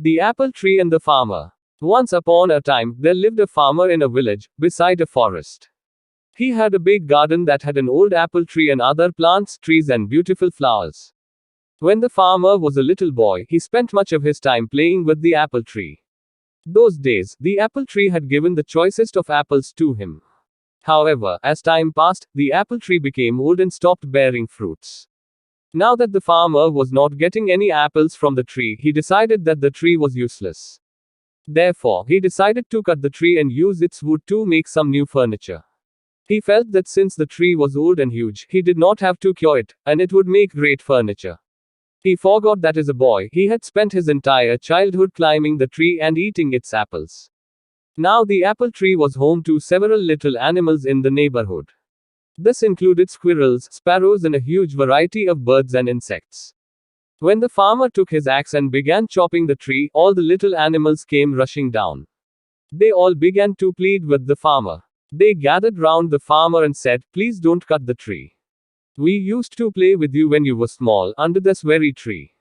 The Apple Tree and the Farmer. Once upon a time, there lived a farmer in a village, beside a forest. He had a big garden that had an old apple tree and other plants, trees, and beautiful flowers. When the farmer was a little boy, he spent much of his time playing with the apple tree. Those days, the apple tree had given the choicest of apples to him. However, as time passed, the apple tree became old and stopped bearing fruits. Now that the farmer was not getting any apples from the tree, he decided that the tree was useless. Therefore, he decided to cut the tree and use its wood to make some new furniture. He felt that since the tree was old and huge, he did not have to cure it, and it would make great furniture. He forgot that as a boy, he had spent his entire childhood climbing the tree and eating its apples. Now the apple tree was home to several little animals in the neighborhood. This included squirrels, sparrows, and a huge variety of birds and insects. When the farmer took his axe and began chopping the tree, all the little animals came rushing down. They all began to plead with the farmer. They gathered round the farmer and said, "Please don't cut the tree. We used to play with you when you were small, under this very tree.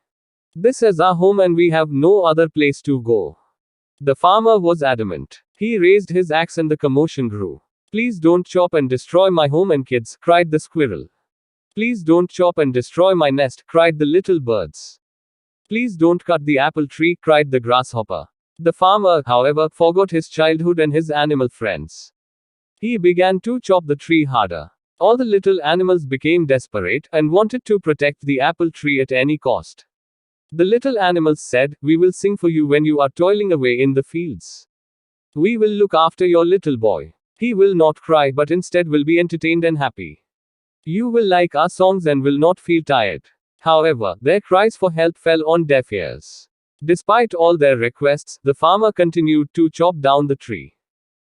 This is our home and we have no other place to go." The farmer was adamant. He raised his axe and the commotion grew. "Please don't chop and destroy my home and kids," cried the squirrel. "Please don't chop and destroy my nest," cried the little birds. "Please don't cut the apple tree," cried the grasshopper. The farmer, however, forgot his childhood and his animal friends. He began to chop the tree harder. All the little animals became desperate and wanted to protect the apple tree at any cost. The little animals said, "We will sing for you when you are toiling away in the fields. We will look after your little boy. He will not cry but instead will be entertained and happy. You will like our songs and will not feel tired." However, their cries for help fell on deaf ears. Despite all their requests, the farmer continued to chop down the tree.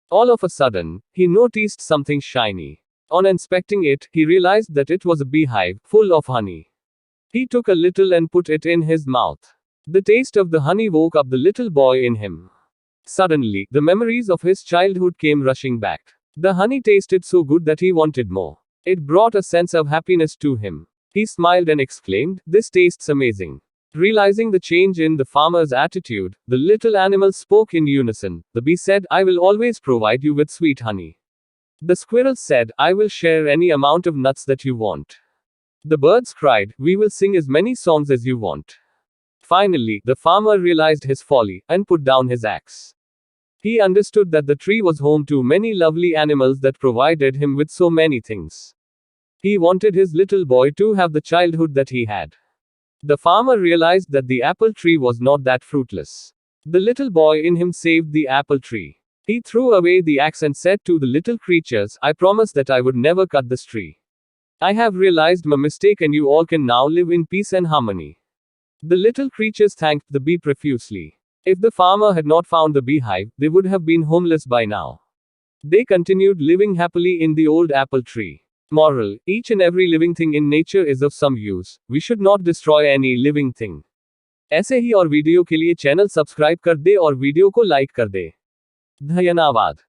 All of a sudden, he noticed something shiny. On inspecting it, he realized that it was a beehive, full of honey. He took a little and put it in his mouth. The taste of the honey woke up the little boy in him. Suddenly, the memories of his childhood came rushing back. The honey tasted so good that he wanted more. It brought a sense of happiness to him. He smiled and exclaimed, "This tastes amazing." Realizing the change in the farmer's attitude, the little animals spoke in unison. The bee said, "I will always provide you with sweet honey." The squirrel said, "I will share any amount of nuts that you want." The birds cried, "We will sing as many songs as you want." Finally, the farmer realized his folly, and put down his axe. He understood that the tree was home to many lovely animals that provided him with so many things. He wanted his little boy to have the childhood that he had. The farmer realized that the apple tree was not that fruitless. The little boy in him saved the apple tree. He threw away the axe and said to the little creatures, "I promised that I would never cut this tree. I have realized my mistake and you all can now live in peace and harmony." The little creatures thanked the bee profusely. If the farmer had not found the beehive, they would have been homeless by now. They continued living happily in the old apple tree. Moral: each and every living thing in nature is of some use. We should not destroy any living thing. ऐसे ही और video के लिए channel subscribe कर दे और video को like कर दे। धन्यवाद।